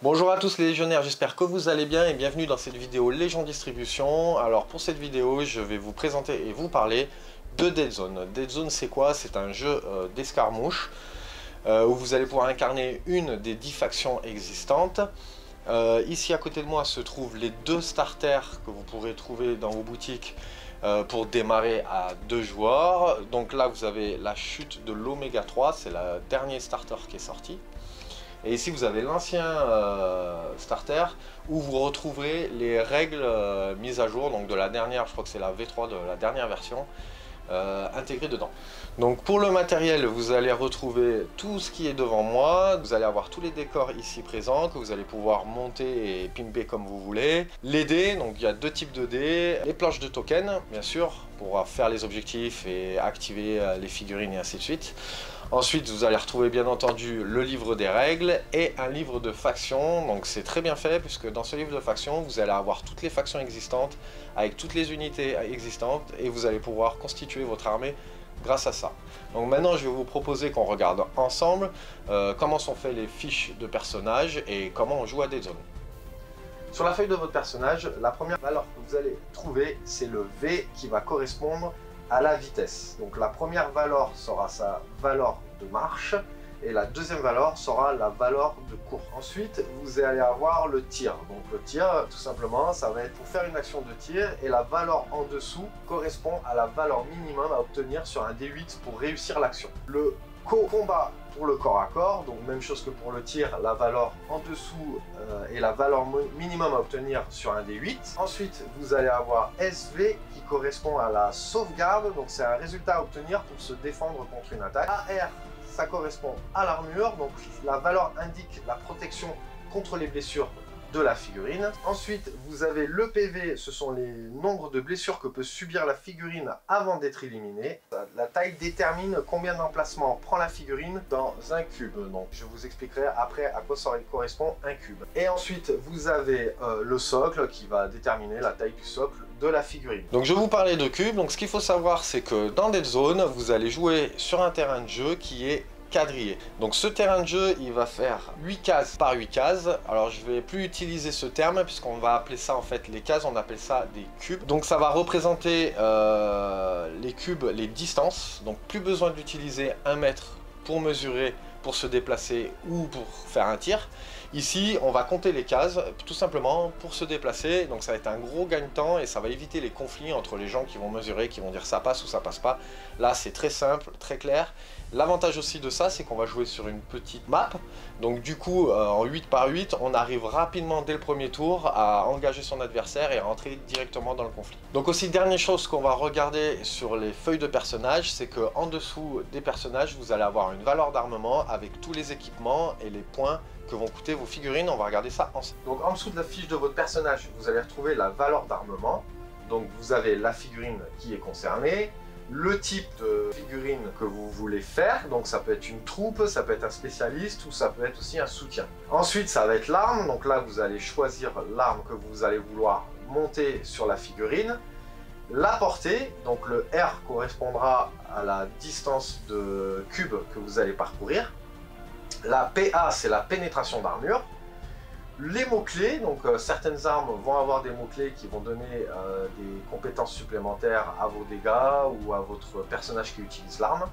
Bonjour à tous les légionnaires, j'espère que vous allez bien et bienvenue dans cette vidéo Légion Distribution. Alors pour cette vidéo, je vais vous présenter et vous parler de Dead Zone. Dead Zone c'est quoi? C'est un jeu d'escarmouche où vous allez pouvoir incarner une des 10 factions existantes. Ici à côté de moi se trouvent les deux starters que vous pourrez trouver dans vos boutiques pour démarrer à 2 joueurs. Donc là vous avez la chute de l'Oméga 3, c'est le dernier starter qui est sorti. Et ici vous avez l'ancien starter où vous retrouverez les règles mises à jour, donc de la dernière, je crois que c'est la V3 de la dernière version, intégrée dedans. Donc pour le matériel, vous allez retrouver tout ce qui est devant moi, vous allez avoir tous les décors ici présents que vous allez pouvoir monter et pimper comme vous voulez. Les dés, donc il y a deux types de dés, les planches de tokens, bien sûr, pour faire les objectifs et activer les figurines et ainsi de suite. Ensuite, vous allez retrouver bien entendu le livre des règles et un livre de factions. Donc c'est très bien fait puisque dans ce livre de factions, vous allez avoir toutes les factions existantes avec toutes les unités existantes et vous allez pouvoir constituer votre armée grâce à ça. Donc maintenant, je vais vous proposer qu'on regarde ensemble comment sont faites les fiches de personnages et comment on joue à Dead Zone. Sur la feuille de votre personnage, la première valeur que vous allez trouver, c'est le V qui va correspondre à la vitesse. Donc la première valeur sera sa valeur de marche et la deuxième valeur sera la valeur de course. Ensuite, vous allez avoir le tir. Donc le tir, tout simplement, ça va être pour faire une action de tir et la valeur en dessous correspond à la valeur minimum à obtenir sur un D8 pour réussir l'action. Le combat pour le corps à corps, donc même chose que pour le tir, la valeur en dessous est la valeur minimum à obtenir sur un D8. Ensuite, vous allez avoir SV qui correspond à la sauvegarde, donc c'est un résultat à obtenir pour se défendre contre une attaque. AR, ça correspond à l'armure, donc la valeur indique la protection contre les blessures de la figurine. Ensuite, vous avez le PV, ce sont les nombres de blessures que peut subir la figurine avant d'être éliminée. La taille détermine combien d'emplacements prend la figurine dans un cube. Donc, je vous expliquerai après à quoi ça correspond un cube. Et ensuite, vous avez le socle qui va déterminer la taille du socle de la figurine. Donc, je vais vous parler de cubes. Donc, ce qu'il faut savoir, c'est que dans Dead Zone, vous allez jouer sur un terrain de jeu qui est quadrillé. Donc ce terrain de jeu, il va faire 8 cases par 8 cases. Alors je vais plus utiliser ce terme puisqu'on va appeler ça en fait les cases, on appelle ça des cubes. Donc ça va représenter les cubes, les distances. Donc plus besoin d'utiliser 1 mètre pour mesurer, pour se déplacer ou pour faire un tir. Ici, on va compter les cases, tout simplement pour se déplacer. Donc ça va être un gros gagne-temps et ça va éviter les conflits entre les gens qui vont mesurer, qui vont dire ça passe ou ça passe pas. Là, c'est très simple, très clair. L'avantage aussi de ça, c'est qu'on va jouer sur une petite map. Donc du coup, en 8 par 8, on arrive rapidement dès le premier tour à engager son adversaire et à rentrer directement dans le conflit. Donc aussi, dernière chose qu'on va regarder sur les feuilles de personnages, c'est qu'en dessous des personnages, vous allez avoir une valeur d'armement avec tous les équipements et les points que vont coûter vos figurines. On va regarder ça ensemble. Donc en dessous de la fiche de votre personnage, vous allez retrouver la valeur d'armement. Donc vous avez la figurine qui est concernée, le type de figurine que vous voulez faire, donc ça peut être une troupe, ça peut être un spécialiste ou ça peut être aussi un soutien. Ensuite ça va être l'arme, donc là vous allez choisir l'arme que vous allez vouloir monter sur la figurine. La portée, donc le R correspondra à la distance de cube que vous allez parcourir. La PA c'est la pénétration d'armure. Les mots-clés, donc certaines armes vont avoir des mots-clés qui vont donner des compétences supplémentaires à vos dégâts ou à votre personnage qui utilise l'arme.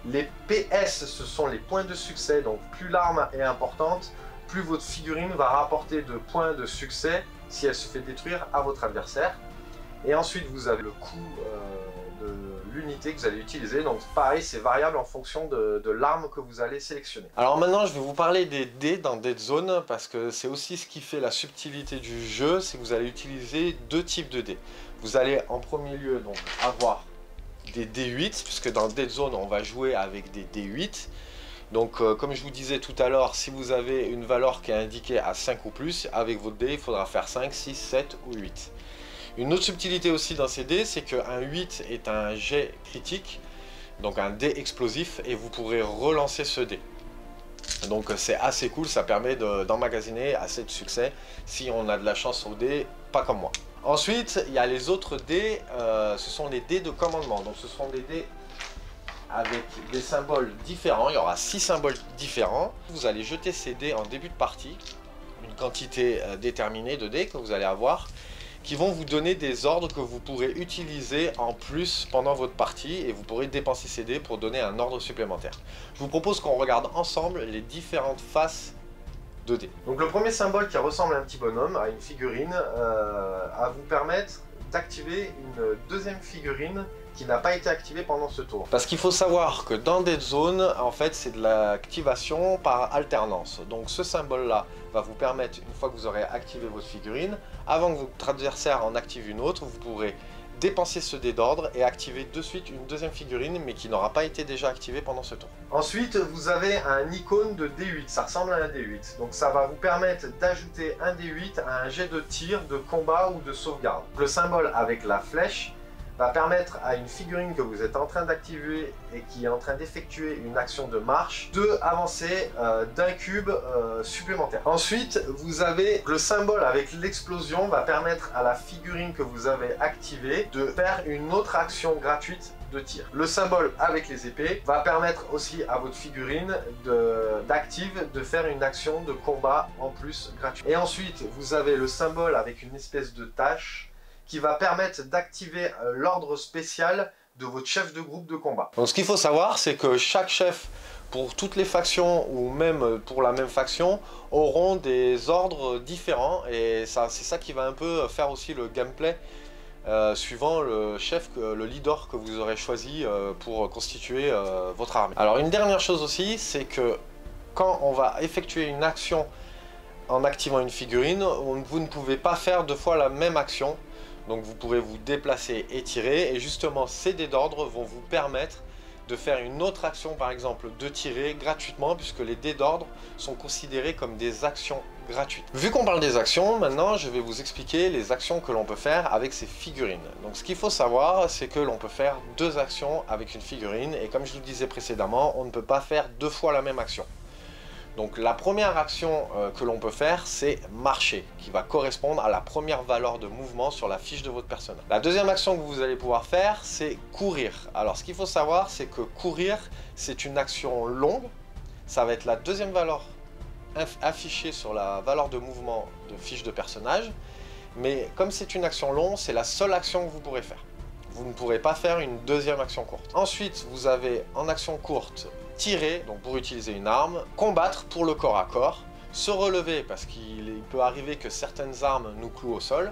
Les PS, ce sont les points de succès, donc plus l'arme est importante, plus votre figurine va rapporter de points de succès si elle se fait détruire à votre adversaire. Et ensuite, vous avez le coût de l'unité que vous allez utiliser. Donc pareil, c'est variable en fonction de l'arme que vous allez sélectionner. Alors maintenant, je vais vous parler des dés dans Dead Zone parce que c'est aussi ce qui fait la subtilité du jeu, c'est que vous allez utiliser deux types de dés. Vous allez en premier lieu donc avoir des D8, puisque dans Dead Zone, on va jouer avec des D8. Donc comme je vous disais tout à l'heure, si vous avez une valeur qui est indiquée à 5 ou plus, avec votre dé, il faudra faire 5, 6, 7 ou 8. Une autre subtilité aussi dans ces dés, c'est qu'un 8 est un jet critique, donc un dé explosif, et vous pourrez relancer ce dé. Donc c'est assez cool, ça permet d'emmagasiner assez de succès si on a de la chance au dé, pas comme moi. Ensuite, il y a les autres dés, ce sont les dés de commandement. Donc ce sont des dés avec des symboles différents, il y aura 6 symboles différents. Vous allez jeter ces dés en début de partie. une quantité déterminée de dés que vous allez avoir, qui vont vous donner des ordres que vous pourrez utiliser en plus pendant votre partie, et vous pourrez dépenser ces dés pour donner un ordre supplémentaire. Je vous propose qu'on regarde ensemble les différentes faces de dés. Donc le premier symbole qui ressemble à un petit bonhomme, à une figurine, va vous permettre d'activer une deuxième figurine qui n'a pas été activée pendant ce tour. Parce qu'il faut savoir que dans Dead Zone, en fait, c'est de l'activation par alternance. Donc ce symbole-là va vous permettre, une fois que vous aurez activé votre figurine, avant que votre adversaire en active une autre, vous pourrez dépenser ce dé d'ordre et activer de suite une deuxième figurine, mais qui n'aura pas été déjà activée pendant ce tour. Ensuite, vous avez un icône de D8, ça ressemble à un D8. Donc ça va vous permettre d'ajouter un D8 à un jet de tir, de combat ou de sauvegarde. Le symbole avec la flèche va permettre à une figurine que vous êtes en train d'activer et qui est en train d'effectuer une action de marche de avancer d'un cube supplémentaire. Ensuite, vous avez le symbole avec l'explosion va permettre à la figurine que vous avez activée de faire une autre action gratuite de tir. Le symbole avec les épées va permettre aussi à votre figurine d'active de faire une action de combat en plus gratuite. Et ensuite, vous avez le symbole avec une espèce de tache qui va permettre d'activer l'ordre spécial de votre chef de groupe de combat. Donc ce qu'il faut savoir, c'est que chaque chef, pour toutes les factions ou même pour la même faction, auront des ordres différents, et c'est ça qui va un peu faire aussi le gameplay suivant le chef, le leader que vous aurez choisi pour constituer votre armée. Alors une dernière chose aussi, c'est que quand on va effectuer une action en activant une figurine, vous ne pouvez pas faire deux fois la même action. Donc vous pourrez vous déplacer et tirer, et justement ces dés d'ordre vont vous permettre de faire une autre action, par exemple de tirer gratuitement, puisque les dés d'ordre sont considérés comme des actions gratuites. Vu qu'on parle des actions, maintenant je vais vous expliquer les actions que l'on peut faire avec ces figurines. Donc ce qu'il faut savoir, c'est que l'on peut faire deux actions avec une figurine, et comme je vous le disais précédemment, on ne peut pas faire deux fois la même action. Donc la première action que l'on peut faire, c'est marcher, qui va correspondre à la première valeur de mouvement sur la fiche de votre personnage. La deuxième action que vous allez pouvoir faire, c'est courir. Alors ce qu'il faut savoir, c'est que courir, c'est une action longue. Ça va être la deuxième valeur affichée sur la valeur de mouvement de fiche de personnage. Mais comme c'est une action longue, c'est la seule action que vous pourrez faire. Vous ne pourrez pas faire une deuxième action courte. Ensuite, vous avez en action courte tirer, donc pour utiliser une arme, combattre pour le corps à corps, se relever parce qu'il peut arriver que certaines armes nous clouent au sol,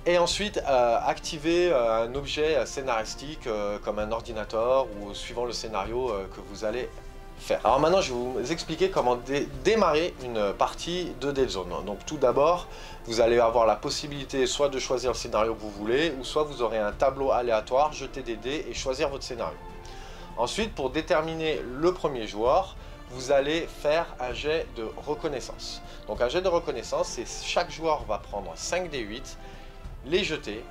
et ensuite activer un objet scénaristique comme un ordinateur ou suivant le scénario que vous allez faire. Alors maintenant je vais vous expliquer comment démarrer une partie de Dead Zone. Donc tout d'abord, vous allez avoir la possibilité soit de choisir le scénario que vous voulez, ou soit vous aurez un tableau aléatoire, jeter des dés et choisir votre scénario. Ensuite, pour déterminer le premier joueur, vous allez faire un jet de reconnaissance. Donc un jet de reconnaissance, c'est chaque joueur va prendre 5 D8, les jeter.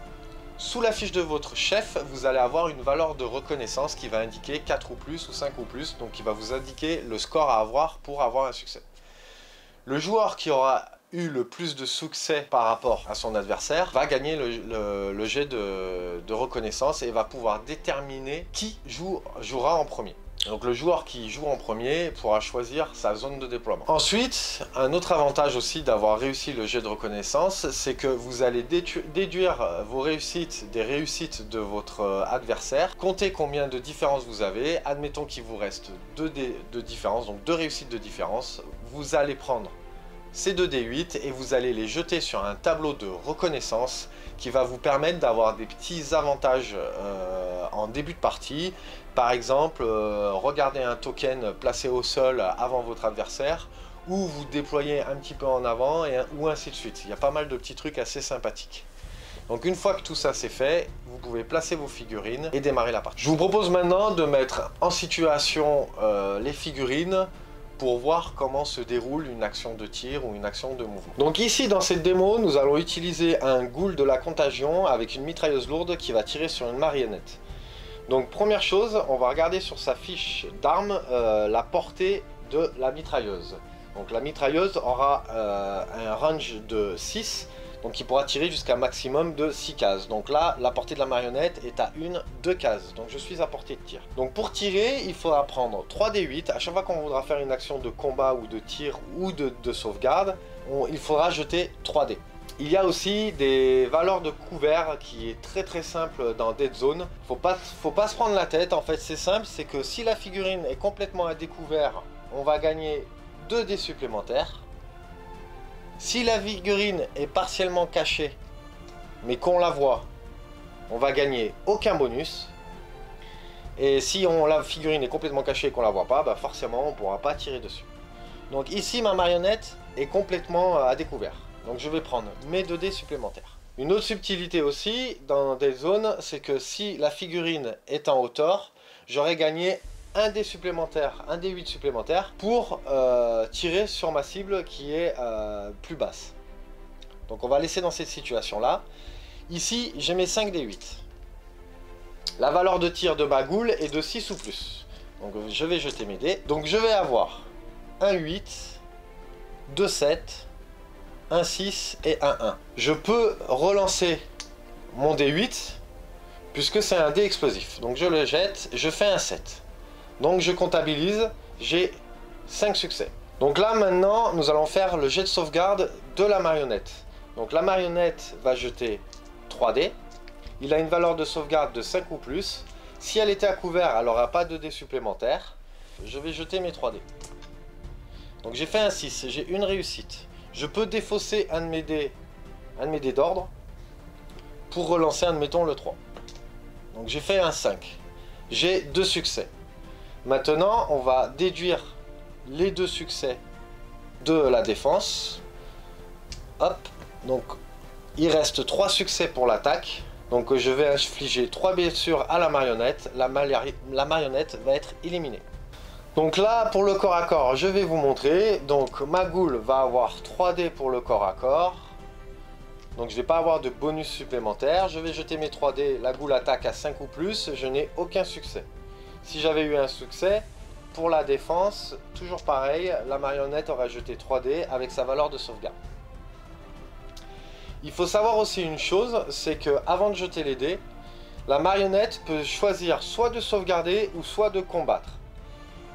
Sous la fiche de votre chef, vous allez avoir une valeur de reconnaissance qui va indiquer 4 ou plus ou 5 ou plus, donc qui va vous indiquer le score à avoir pour avoir un succès. Le joueur qui aura eu le plus de succès par rapport à son adversaire va gagner le jet de reconnaissance et va pouvoir déterminer qui jouera en premier. Donc le joueur qui joue en premier pourra choisir sa zone de déploiement. Ensuite, un autre avantage aussi d'avoir réussi le jet de reconnaissance, c'est que vous allez déduire vos réussites des réussites de votre adversaire. Comptez combien de différences vous avez. Admettons qu'il vous reste 2 dés de différence, donc 2 réussites de différence. Vous allez prendre ces 2 D8 et vous allez les jeter sur un tableau de reconnaissance qui va vous permettre d'avoir des petits avantages en début de partie. Par exemple, regardez un token placé au sol avant votre adversaire, ou vous déployez un petit peu en avant, ou ainsi de suite. Il y a pas mal de petits trucs assez sympathiques. Donc une fois que tout ça c'est fait, vous pouvez placer vos figurines et démarrer la partie. Je vous propose maintenant de mettre en situation les figurines pour voir comment se déroule une action de tir ou une action de mouvement. Donc ici dans cette démo, nous allons utiliser un ghoul de la contagion avec une mitrailleuse lourde qui va tirer sur une marionnette. Donc première chose, on va regarder sur sa fiche d'armes la portée de la mitrailleuse. Donc la mitrailleuse aura un range de 6, donc il pourra tirer jusqu'à un maximum de 6 cases. Donc là, la portée de la marionnette est à 2 cases, donc je suis à portée de tir. Donc pour tirer, il faudra prendre 3 D8. À chaque fois qu'on voudra faire une action de combat ou de tir ou de sauvegarde, il faudra jeter 3 dés. Il y a aussi des valeurs de couvert qui est très simple dans Dead Zone. Faut pas se prendre la tête, en fait c'est simple, c'est que si la figurine est complètement à découvert, on va gagner 2 dés supplémentaires. Si la figurine est partiellement cachée, mais qu'on la voit, on va gagner aucun bonus. Et si la figurine est complètement cachée et qu'on la voit pas, bah forcément on ne pourra pas tirer dessus. Donc ici ma marionnette est complètement à découvert. Donc je vais prendre mes 2 dés supplémentaires. Une autre subtilité aussi dans des zones, c'est que si la figurine est en hauteur, j'aurais gagné un dé supplémentaire, un dé 8 supplémentaire pour tirer sur ma cible qui est plus basse. Donc on va laisser dans cette situation là. Ici j'ai mes 5 dés 8. La valeur de tir de ma goule est de 6 ou plus. Donc je vais jeter mes dés. Donc je vais avoir un 8, 2 7, un 6 et un 1. Je peux relancer mon D8 puisque c'est un dé explosif. Donc je le jette, je fais un 7. Donc je comptabilise, j'ai 5 succès. Donc là maintenant nous allons faire le jet de sauvegarde de la marionnette. Donc la marionnette va jeter 3 dés. Il a une valeur de sauvegarde de 5 ou plus. Si elle était à couvert, elle n'aura pas de dés supplémentaires. Je vais jeter mes 3 dés. Donc j'ai fait un 6, j'ai une réussite. Je peux défausser un de mes dés d'ordre pour relancer, admettons, le 3. Donc j'ai fait un 5. J'ai 2 succès. Maintenant, on va déduire les 2 succès de la défense. Hop. Donc il reste 3 succès pour l'attaque. Donc je vais infliger 3 blessures à la marionnette. La marionnette va être éliminée. Donc là, pour le corps à corps, je vais vous montrer. Donc ma goule va avoir 3 dés pour le corps à corps. Donc je ne vais pas avoir de bonus supplémentaire. Je vais jeter mes 3 dés. La goule attaque à 5 ou plus. Je n'ai aucun succès. Si j'avais eu un succès, pour la défense, toujours pareil, la marionnette aurait jeté 3 dés avec sa valeur de sauvegarde. Il faut savoir aussi une chose, c'est que avant de jeter les dés, la marionnette peut choisir soit de sauvegarder ou soit de combattre.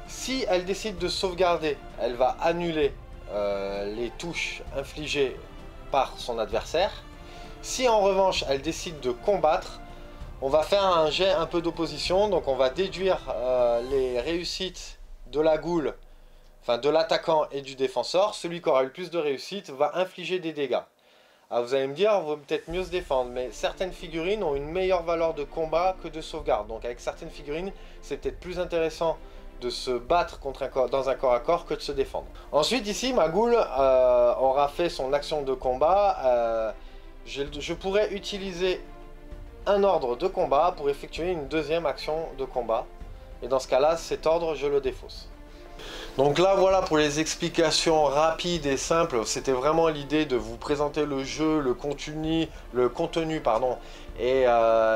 Si elle décide de sauvegarder, elle va annuler les touches infligées par son adversaire. Si en revanche elle décide de combattre, on va faire un jet un peu d'opposition, donc on va déduire les réussites de la goule, enfin de l'attaquant et du défenseur. Celui qui aura eu le plus de réussites va infliger des dégâts. Alors vous allez me dire, on va peut-être mieux se défendre, mais certaines figurines ont une meilleure valeur de combat que de sauvegarde. Donc avec certaines figurines, c'est peut-être plus intéressant de se battre dans un corps à corps que de se défendre. Ensuite ici, ma goule aura fait son action de combat. Je pourrais utiliser un ordre de combat pour effectuer une deuxième action de combat. Et dans ce cas-là, cet ordre, je le défausse. Donc là voilà pour les explications rapides et simples, c'était vraiment l'idée de vous présenter le jeu, le contenu et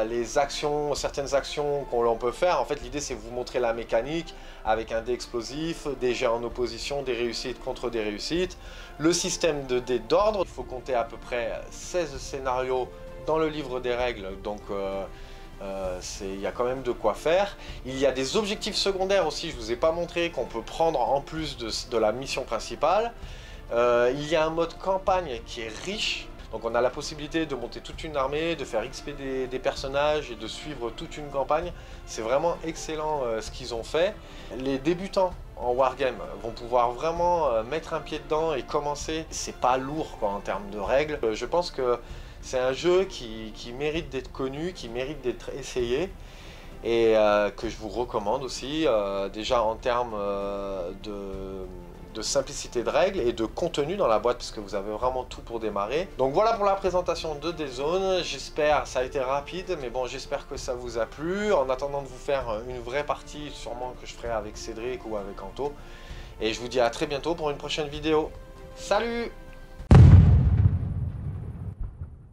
les actions, certaines actions qu'on peut faire. En fait l'idée c'est de vous montrer la mécanique avec un dé explosif, des jets en opposition, des réussites contre des réussites, le système de dés d'ordre. Il faut compter à peu près 16 scénarios dans le livre des règles, donc il y a quand même de quoi faire. Il y a des objectifs secondaires aussi, je ne vous ai pas montré, qu'on peut prendre en plus de la mission principale. Il y a un mode campagne qui est riche, donc on a la possibilité de monter toute une armée, de faire XP des personnages et de suivre toute une campagne. C'est vraiment excellent ce qu'ils ont fait. Les débutants en Wargame vont pouvoir vraiment mettre un pied dedans et commencer. C'est pas lourd quoi, en termes de règles. Je pense que c'est un jeu qui mérite d'être connu, qui mérite d'être essayé et que je vous recommande aussi, déjà en termes de simplicité de règles et de contenu dans la boîte, puisque vous avez vraiment tout pour démarrer. Donc voilà pour la présentation de Dead Zone. J'espère, ça a été rapide, mais bon, j'espère que ça vous a plu. En attendant de vous faire une vraie partie, sûrement que je ferai avec Cédric ou avec Anto. Et je vous dis à très bientôt pour une prochaine vidéo. Salut!